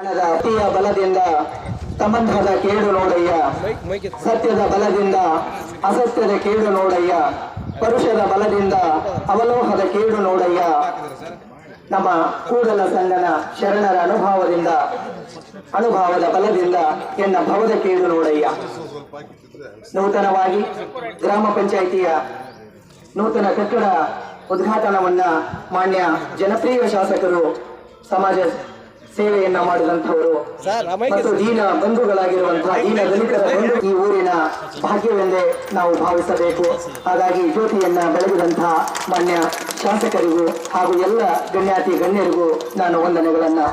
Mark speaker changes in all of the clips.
Speaker 1: ಅತಿಯ ಬಲದಿಂದ ಸಂಬಂಧದ ಕೇಡು ನೋಡಯ್ಯ, ಸತ್ಯದ ಬಲದಿಂದ ಅಸತ್ಯದ ಕೇಡು ನೋಡಯ್ಯ, ಪರುಷದ ಬಲದಿಂದ ಅವಲೋಹದ ಕೇಡು ನೋಡಯ್ಯ. ನಮ್ಮ ಕೂಡಲ ಸಂಗನ ಶರಣರ ಅನುಭವದ ಬಲದಿಂದ ಎನ್ನ ಭವದ ಕೇಡು ನೋಡಯ್ಯ. ನೂತನವಾಗಿ ಗ್ರಾಮ ಪಂಚಾಯಿತಿಯ ನೂತನ ಕಟ್ಟಡ ಉದ್ಘಾಟನವನ್ನ ಮಾನ್ಯ ಜನಪ್ರಿಯ ಶಾಸಕರು ಸಮಾಜ ಸೇವೆಯನ್ನ ಮಾಡಿದಂಥವರು ಮತ್ತು ದೀನ ಬಂಧುಗಳಾಗಿರುವಂತಹ ದೀನ ದಲಿತರ ಬಂಧು ಈ ಊರಿನ ಭಾಗ್ಯವೆಂದೇ ನಾವು ಭಾವಿಸಬೇಕು. ಹಾಗಾಗಿ ಜ್ಯೋತಿಯನ್ನ ಬೆಳಗಿದಂತಹ ಮಾನ್ಯ ಶಾಸಕರಿಗೂ ಹಾಗೂ ಎಲ್ಲ ಗಣ್ಯಾತಿ ಗಣ್ಯರಿಗೂ ನಾನು ವಂದನೆಗಳನ್ನ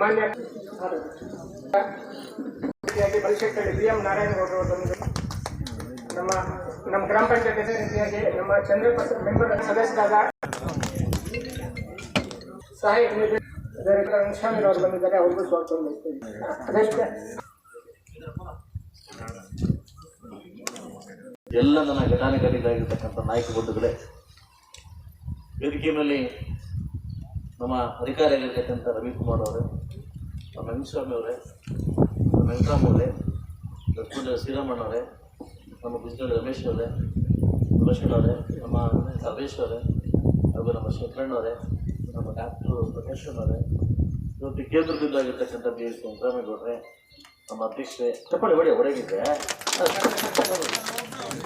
Speaker 1: ಮಾನ್ಯ ಬಲಿಶೆಟ್ಟಿ BM ನಾರಾಯಣಗೌಡರು ನಮ್ಮ ಗ್ರಾಮ ಪಂಚಾಯತ್ ರೀತಿಯಾಗಿ ನಮ್ಮ ಚಂದ್ರಪ್ರಸಾದ್ ಮೆಂಬರ್ ಸದಸ್ಯರಾದ ಸಹಾಯಕ ಶಾಮೀಲ್ ಅವರು ಬಂದಿದ್ದಾರೆ. ಅವ್ರಿಗೂ ಸ್ವಾಗತ
Speaker 2: ಎಲ್ಲ ನನ್ನ ಘಟಾನುಘಟಿಗಳಾಗಿರ್ತಕ್ಕಂಥ ನಾಯಕ ಬಂಧುಗಳೇ, ವೇದಿಕೆ ಮೇಲೆ ನಮ್ಮ ಅಧಿಕಾರಿಯಾಗಿರ್ತಕ್ಕಂಥ ರವಿಕುಮಾರ್ ಅವರೇ, ನಮ್ಮ ವೆಂಕಟಸ್ವಾಮಿ ಅವರೇ, ನಮ್ಮ ವೆಂಕಟರಾಮ್ ಅವರೇ, ಲಕ್ಷ್ಮಣ ಶ್ರೀರಾಮಣ್ಣ ಅವರೇ, ನಮ್ಮ ಗುಜರಾತ್ ರಮೇಶ್ ಅವರೇ, ರಮೇಶ್ ಅವರೇ, ನಮ್ಮ ಸರ್ವೇಶ್ ಅವರೇ, ಹಾಗೂ ನಮ್ಮ ಶಂಕರಣ್ಣ ಅವರೇ, ನಮ್ಮ ಡಾಕ್ಟರ್ ಪ್ರಕಾಶ್ ಅವರೇ, ಇವತ್ತು ಕೇಂದ್ರದಿಂದ ಆಗಿರ್ತಕ್ಕಂಥ BS ವೆಂಕಟರಾಮೇಗೌಡ್ರೆ, ನಮ್ಮ ಅಧ್ಯಕ್ಷರೇ, ಚಪ್ಪಾಳೆ ಹೊಡೆಗಿದ್ರೆ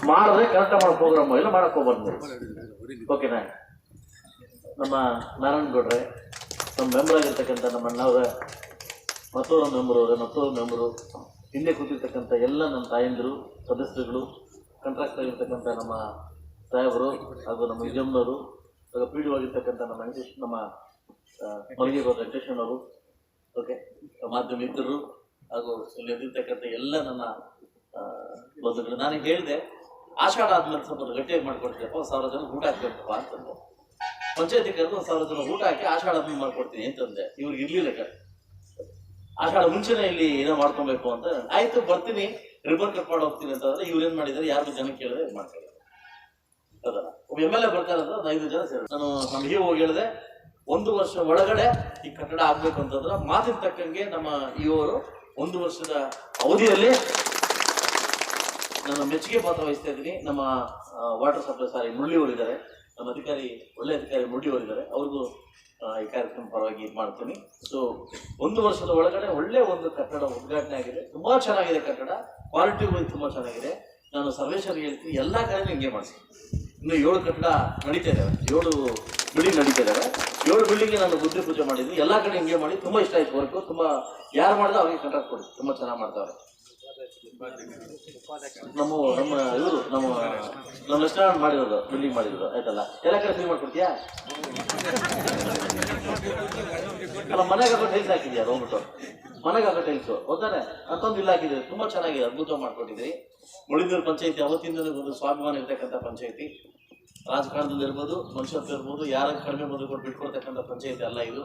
Speaker 2: ಮಾಡಿದ್ರೆ ಕರೆಕ್ಟ್ ಮಾಡೋ ಪ್ರೋಗ್ರಾಮು ಎಲ್ಲ ಮಾಡಕ್ಕೆ ಹೋಗ್ಬಾರ್ದು. ಓಕೆನಾ? ನಮ್ಮ ನಾರಾಯಣಗೌಡ್ರೆ, ನಮ್ಮ ಮೆಂಬರ್ ಆಗಿರ್ತಕ್ಕಂಥ ನಮ್ಮ ಅಣ್ಣವ್ರೆ, ಮತ್ತೊಂದು ಮೆಂಬರು, ಹಿಂದೆ ಕೂತಿರ್ತಕ್ಕಂಥ ಎಲ್ಲ ನಮ್ಮ ತಾಯಂದಿರು, ಸದಸ್ಯರುಗಳು, ಕಾಂಟ್ರಾಕ್ಟ್ ಆಗಿರ್ತಕ್ಕಂಥ ನಮ್ಮ ಸಾಹೇಬರು, ಹಾಗೂ ನಮ್ಮ ಯಜಮ್ಮನವರು, ಹಾಗೂ ಪಿ ಡಿ ಆಗಿರ್ತಕ್ಕಂಥ ನಮ್ಮ ನಮ್ಮ ಮಲಗೇಗೌಡ ವೆಂಕಟೇಶ್ವರವರು, ಓಕೆ, ಮಾಧ್ಯಮ ಮಿತ್ರರು, ಹಾಗೂ ಇಲ್ಲಿ ಎದ್ದಿರ್ತಕ್ಕಂಥ ಎಲ್ಲ ನನ್ನ ಬಂಧುಗಳು. ನಾನು ಹೇಳಿದೆ ಆಷಾಢ ಆದ್ಮೇಲೆ ಸ್ವಲ್ಪ ಗಟ್ಟಿಯಾಗಿ ಮಾಡ್ಕೊಡ್ತೀಯಪ್ಪ, 1000 ಜನ ಊಟ ಹಾಕ್ಬೇಕಪ್ಪ ಅಂತಂದೆ. ಪಂಚಾಯತಿ ಕರೆದು 1000 ಜನ ಊಟ ಹಾಕಿ ಆಷಾಢ ಆದ್ಮೇಲೆ ಮಾಡ್ಕೊಡ್ತೀನಿ ಅಂತಂದೆ. ಇವ್ರಿಗೆ ಇರ್ಲಿಲ್ಲ, ಆಷಾಢ ಮುಂಚೆನೇ ಇಲ್ಲಿ ಏನೋ ಮಾಡ್ಕೊಬೇಕು ಅಂತ. ಆಯ್ತು ಬರ್ತೀನಿ, ರಿಬನ್ ಕಟ್ ಮಾಡಿ ಹೋಗ್ತೀನಿ ಅಂತಂದ್ರೆ ಇವ್ರೇನ್ ಮಾಡಿದ್ದಾರೆ, ಯಾರು ಜನ ಕೇಳಿದ್ರೆ ಮಾಡ್ತಾರೆ. ಅದಲ್ಲ ಒಬ್ಬ MLA ಬರ್ತಾರೆ ಅಂದ್ರೆ 5 ಜನ ಸೇರಿ ನಾನು ನಮ್ಗೆ ಹೋಗಿ ಹೇಳಿದೆ, 1 ವರ್ಷ ಒಳಗಡೆ ಈ ಕಟ್ಟಡ ಆಗ್ಬೇಕು ಅಂತಂದ್ರೆ ಮಾತಿನ ತಕ್ಕಂಗೆ ನಮ್ಮ ಇವರು 1 ವರ್ಷದ ಅವಧಿಯಲ್ಲಿ ನಾನು ಮೆಚ್ಚುಗೆ ಪಾತ್ರ ವಹಿಸ್ತಾ ಇದ್ದೀನಿ. ನಮ್ಮ ವಾಟರ್ ಸಪ್ಲೈ ಮುರಳಿಯವರಿದ್ದಾರೆ, ನಮ್ಮ ಒಳ್ಳೆ ಅಧಿಕಾರಿ ಮುರಳಿಯವರಿದ್ದಾರೆ, ಅವ್ರಿಗೂ ಈ ಕಾರ್ಯಕ್ರಮ ಪರವಾಗಿ ಮಾಡ್ತೀನಿ. ಸೊ 1 ವರ್ಷದ ಒಳಗಡೆ ಒಳ್ಳೆ ಒಂದು ಕಟ್ಟಡ ಉದ್ಘಾಟನೆ ಆಗಿದೆ. ತುಂಬಾ ಚೆನ್ನಾಗಿದೆ ಕಟ್ಟಡ, ಕ್ವಾಲಿಟಿ ತುಂಬಾ ಚೆನ್ನಾಗಿದೆ. ನಾನು ಸರ್ವೇಶ್ವರಿಗೆ ಹೇಳ್ತೀನಿ, ಎಲ್ಲ ಕಡೆ ಹಿಂಗೆ ಮಾಡಿಸ್ತೀನಿ. ಇನ್ನು 7 ಕಟ್ಟಡ ನಡೀತಾ ಇದ್ದಾವೆ, 7 ಬಿಲ್ಡಿಂಗ್ ನಡೀತಾ ಇದ್ದಾವೆ. 7 ಬಿಲ್ಡಿಂಗ್ ನಾನು ಬುದ್ಧಿ ಪೂಜೆ ಮಾಡಿದ್ದೀನಿ. ಎಲ್ಲ ಕಡೆ ಹಿಂಗೆ ಮಾಡಿ ತುಂಬಾ ಇಷ್ಟ ಆಯ್ತು ವರ್ಕು. ತುಂಬಾ ಯಾರು ಮಾಡಿದ್ರೆ ಅವ್ರಿಗೆ ಕಾಂಟ್ರಾಕ್ಟ್ ಕೊಡಿ, ತುಂಬಾ ಚೆನ್ನಾಗಿ ಮಾಡ್ತಾವ್ರೆ. ಇವರು ನಮ್ಮ ರೆಸ್ಟೋರೆಂಟ್ ಮಾಡಿರೋದು, ಬಿಲ್ಡಿಂಗ್ ಮಾಡಿರೋದು ಆಯ್ತಲ್ಲ, ಎಲ್ಲ ಕಡೆ ಫ್ರೀ ಮಾಡ್ಕೊಡ್ತೀಯಾ? ಅಲ್ಲ, ಮನೆಗೆ ಹಾಕೋ ಟೈಲ್ಸ್ ಹಾಕಿದ್ಯಾ? ಹೋಗ್ಬಿಟ್ಟು ಮನೆಗೆ ಹಾಕೋ ಟೈಲ್ಸು ಹೋಗ್ತಾರೆ ಅಂತೊಂದು ಇಲ್ಲ ಹಾಕಿದ್ದೀರಿ, ತುಂಬಾ ಚೆನ್ನಾಗಿದೆ, ಅದ್ಭುತ ಮಾಡ್ಕೊಟ್ಟಿದ್ದೀರಿ. ಮುಳಿದೂರು ಪಂಚಾಯತಿ ಅವತ್ತಿಂದಲೂ ಒಂದು ಸ್ವಾಭಿಮಾನ ಇರ್ತಕ್ಕಂಥ ಪಂಚಾಯತಿ. ರಾಜಕಾರಣದಲ್ಲಿ ಇರ್ಬೋದು, ಮನುಷ್ಯತ್ವ ಇರ್ಬೋದು, ಯಾರ ಕಡಿಮೆ ಬಂದು ಕೊಟ್ಟು ಬಿಟ್ಕೊಡ್ತಕ್ಕಂಥ ಪಂಚಾಯತಿ ಅಲ್ಲ ಇದು.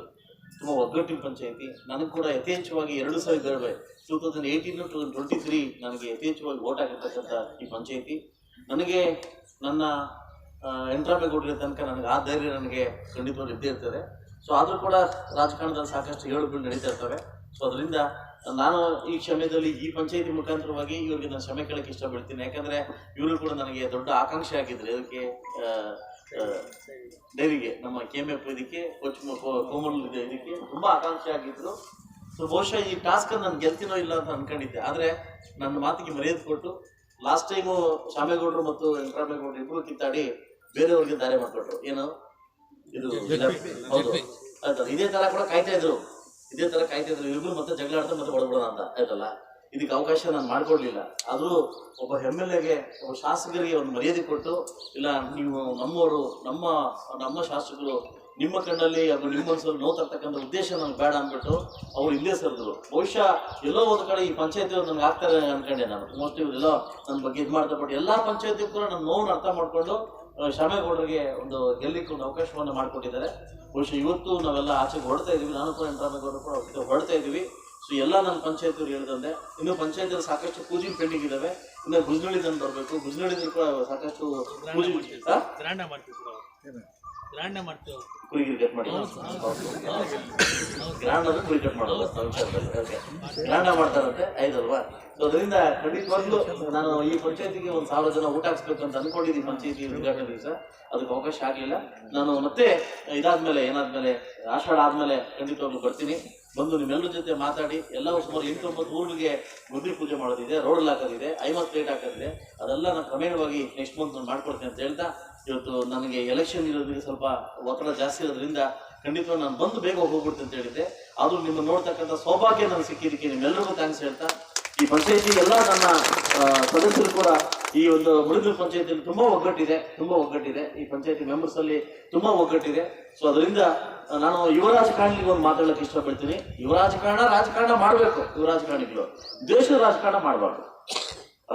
Speaker 2: ತುಂಬ ಒಗ್ಗಟ್ಟಿನ ಪಂಚಾಯತಿ. ನನಗೆ ಕೂಡ ಯಥೇಚ್ಛವಾಗಿ 2018 to 2023 ನನಗೆ ಯಥೇಚ್ಛವಾಗಿ ವೋಟ್ ಆಗಿರ್ತಕ್ಕಂಥ ಈ ಪಂಚಾಯತಿ. ನನಗೆ ನನ್ನ ವೆಂಕಟರಾಮೇಗೌಡರ ತನಕ ನನಗೆ ಆ ಧೈರ್ಯ ನನಗೆ ಖಂಡಿತವಾಗಿ ಇದ್ದೇ ಇರ್ತದೆ. ಸೊ ಆದರೂ ಕೂಡ ರಾಜಕಾರಣದಲ್ಲಿ ಸಾಕಷ್ಟು ಏಳುಗಳು ನಡೀತಾ ಇರ್ತವೆ. ಸೊ ಅದರಿಂದ ನಾನು ಈ ಕ್ಷಮೆಯಲ್ಲಿ ಈ ಪಂಚಾಯತಿ ಮುಖಾಂತರವಾಗಿ ಇವರಿಗೆ ನಾನು ಕ್ಷಮೆ ಕೇಳಕ್ಕೆ ಇಷ್ಟಪಡ್ತೀನಿ. ಯಾಕಂದರೆ ಇವರು ಕೂಡ ನನಗೆ ದೊಡ್ಡ ಆಕಾಂಕ್ಷೆ ಆಗಿದ್ರು. ಇದಕ್ಕೆ ದೇವಿಗೆ ನಮ್ಮ KMF ಇದಕ್ಕೆ ಕೋಮಲ್ ಇದಕ್ಕೆ ತುಂಬ ಆಕಾಂಕ್ಷೆ ಆಗಿದ್ರು. ಸೊ ಬಹುಶಃ ಈ ಟಾಸ್ಕನ್ನು ನಾನು ಗೆಲ್ತೀನೋ ಇಲ್ಲ ಅಂತ ಅಂದ್ಕೊಂಡಿದ್ದೆ. ಆದರೆ ನನ್ನ ಮಾತಿಗೆ ಮರ್ಯಾದೆ ಕೊಟ್ಟು ಲಾಸ್ಟ್ ಟೈಮು ಶಾಮೇಗೌಡರು ಮತ್ತು ವೆಂಕಟರಾಮೇಗೌಡರು ಇಬ್ಬರು ಕಿತ್ತಾಡಿ ಬೇರೆಯವ್ರಿಗೆ ದಾರಿ ಮಾಡಿಕೊಟ್ರು. ಏನು ಇದು ಹೌದು ಆಯ್ತಲ್ಲ, ಇದೇ ಥರ ಕೂಡ ಕಾಯ್ತಾ ಇದ್ರು ಇಬ್ಬರು ಮತ್ತೆ ಜಗಳ ಆಡ್ತಾರೆ ಮತ್ತೆ ಹೊಡೆದ್ಬಿಡೋಣ ಅಂತ ಆಯ್ತಲ್ಲ. ಇದಕ್ಕೆ ಅವಕಾಶ ನಾನು ಮಾಡಿಕೊಡ್ಲಿಲ್ಲ. ಆದರೂ ಒಬ್ಬ MLAಗೆ, ಒಬ್ಬ ಶಾಸಕರಿಗೆ ಒಂದು ಮರ್ಯಾದೆ ಕೊಟ್ಟು, ಇಲ್ಲ ನೀವು ನಮ್ಮವರು, ನಮ್ಮ ಶಾಸಕರು ನಿಮ್ಮ ಕಣ್ಣಲ್ಲಿ ಹಾಗೂ ನಿಮ್ಮ ಮನಸ್ಸಲ್ಲಿ ನೋವು ತರ್ತಕ್ಕಂಥ ಉದ್ದೇಶ ನನಗೆ ಬೇಡ ಅಂದ್ಬಿಟ್ಟು ಅವ್ರು ಇಲ್ಲೇ ಸರಿದ್ರು. ಬಹುಶಃ ಎಲ್ಲೋ ಒಂದು ಕಡೆ ಈ ಪಂಚಾಯತಿಯವ್ರು ನನಗೆ ಆಗ್ತಾರೆ ಅನ್ಕೊಂಡೆ ನಾನು. ಮೋಸ್ಟ್ಲಿ ಇವರೆಲ್ಲ ನನ್ನ ಬಗ್ಗೆ ಇದು ಮಾಡ್ತಾ, ಬಟ್ ಎಲ್ಲ ಪಂಚಾಯತಿ ಕೂಡ ನನ್ನ ನೋವನ್ನು ಅರ್ಥ ಮಾಡಿಕೊಂಡು ಶ್ಯಾಮೇಗೌಡರಿಗೆ ಒಂದು ಗೆಲ್ಲಿಕ್ಕೆ ಒಂದು ಅವಕಾಶವನ್ನು ಮಾಡಿಕೊಟ್ಟಿದ್ದಾರೆ. ಬಹುಶಃ ಇವತ್ತು ನಾವೆಲ್ಲ ಆಚೆಗೆ ಹೊರಡ್ತಾ ಇದೀವಿ, ನಾನು ಕೂಡ ಶ್ಯಾಮೇಗೌಡರು ಕೂಡ ಹೊರಡ್ತಾ ಇದೀವಿ. ಸೊ ಎಲ್ಲ ನನ್ನ ಪಂಚಾಯತಿಯವ್ರು ಹೇಳಿದಂತೆ ಇನ್ನು ಪಂಚಾಯತಿಯಲ್ಲಿ ಸಾಕಷ್ಟು ಪೂಜೆ ಪೆಂಡಿಂಗ್ ಇದಾವೆ. ಇನ್ನು ಗುಜ್ನಳ್ಳಿ ತಂದು ಬರಬೇಕು. ಗುಜ್ನಳ್ಳಿದ್ರು ಕೂಡ ಸಾಕಷ್ಟು ಪೂಜೆ ಕುರಿಗಿರಿ ಕಟ್ ಮಾಡಿ ಗ್ರಾಂಡ್ ಅಂದ್ರೆ ಕುರಿ ಕಟ್ ಮಾಡೋದು ಗ್ರಾಂಡ ಮಾಡ್ತಾರಂತೆ, ಐದಲ್ವಾ? ಸೊ ಅದರಿಂದ ಖಂಡಿತವಾಗ್ಲೂ ನಾನು ಈ ಪಂಚಾಯತಿಗೆ 1,000 ಜನ ಊಟ ಹಾಕ್ಸ್ಬೇಕಂತ ಅನ್ಕೊಂಡಿದ್ದೀನಿ. ಪಂಚಾಯತಿ ಉದ್ಘಾಟನೆ ದಿವಸ ಅದಕ್ಕೆ ಅವಕಾಶ ಆಗಲಿಲ್ಲ. ನಾನು ಮತ್ತೆ ಏನಾದ್ಮೇಲೆ ಆಷಾಢ ಆದ್ಮೇಲೆ ಖಂಡಿತವಾಗ್ಲೂ ಬರ್ತೀನಿ. ಬಂದು ನಿಮ್ಮೆಲ್ಲರ ಜೊತೆ ಮಾತಾಡಿ ಎಲ್ಲವೂ ಸುಮಾರು 8-9 ಊರಿಗೆ ಗುದ್ದಿ ಪೂಜೆ ಮಾಡೋದಿದೆ, ರೋಡ್ ಹಾಕೋದಿದೆ, 50 ಪ್ಲೇಟ್ ಹಾಕೋದಿದೆ. ಅದೆಲ್ಲ ನಾನು ಕ್ರಮೇಣವಾಗಿ ನೆಕ್ಸ್ಟ್ ಮಂತ್ ನಾನು ಮಾಡ್ಕೊಡ್ತೀನಿ ಅಂತ ಹೇಳ್ತಾ, ಇವತ್ತು ನನಗೆ ಎಲೆಕ್ಷನ್ ಇರೋದಕ್ಕೆ ಸ್ವಲ್ಪ ಒತ್ತಡ ಜಾಸ್ತಿ ಇರೋದ್ರಿಂದ ಖಂಡಿತವಾಗಿ ನಾನು ಬಂದು ಬೇಗ ಹೋಗ್ಬಿಡ್ತೀನಿ ಅಂತ ಹೇಳಿದ್ದೆ. ಆದರೂ ನಿಮ್ಮ ನೋಡ್ತಕ್ಕಂಥ ಸೌಭಾಗ್ಯ ನನಗೆ ಸಿಕ್ಕಿದ್ದಕ್ಕೆ ನಿಮ್ಮೆಲ್ಲರಿಗೂ ಥ್ಯಾಂಕ್ಸ್ ಹೇಳ್ತಾ, ಈ ಪಂಚಾಯತಿ ಎಲ್ಲ ನನ್ನ ಸದಸ್ಯರು ಕೂಡ ಈ ಒಂದು ಮುಳುಗಲ್ ಪಂಚಾಯತಿಯಲ್ಲಿ ತುಂಬಾ ಒಗ್ಗಟ್ಟಿದೆ. ಈ ಪಂಚಾಯತಿ ಮೆಂಬರ್ಸ್ ಅಲ್ಲಿ ತುಂಬಾ ಒಗ್ಗಟ್ಟಿದೆ. ಸೊ ಅದರಿಂದ ನಾನು ಯುವ ರಾಜಕಾರಣಿಗೆ ಒಂದು ಮಾತಾಡಲಿಕ್ಕೆ ಇಷ್ಟಪಡ್ತೀನಿ. ರಾಜಕಾರಣ ಮಾಡಬೇಕು. ಯುವ ರಾಜಕಾರಣಿಗಳು ದೇಶದ ರಾಜಕಾರಣ ಮಾಡಬಾರ್ದು.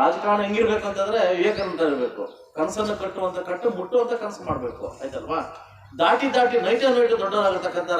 Speaker 2: ರಾಜಕಾರಣ ಹೆಂಗಿರ್ಬೇಕಂತಂದ್ರೆ ವಿವೇಕಾನಂದ ಇರಬೇಕು. ಕನಸನ್ನು ಕಟ್ಟುವಂತ ಮುಟ್ಟುವಂತ ಕನಸು ಮಾಡ್ಬೇಕು, ಆಯ್ತಲ್ವಾ? ದಾಟಿ ನೈಟ್ ದೊಡ್ಡವರಾಗತಕ್ಕಂಥ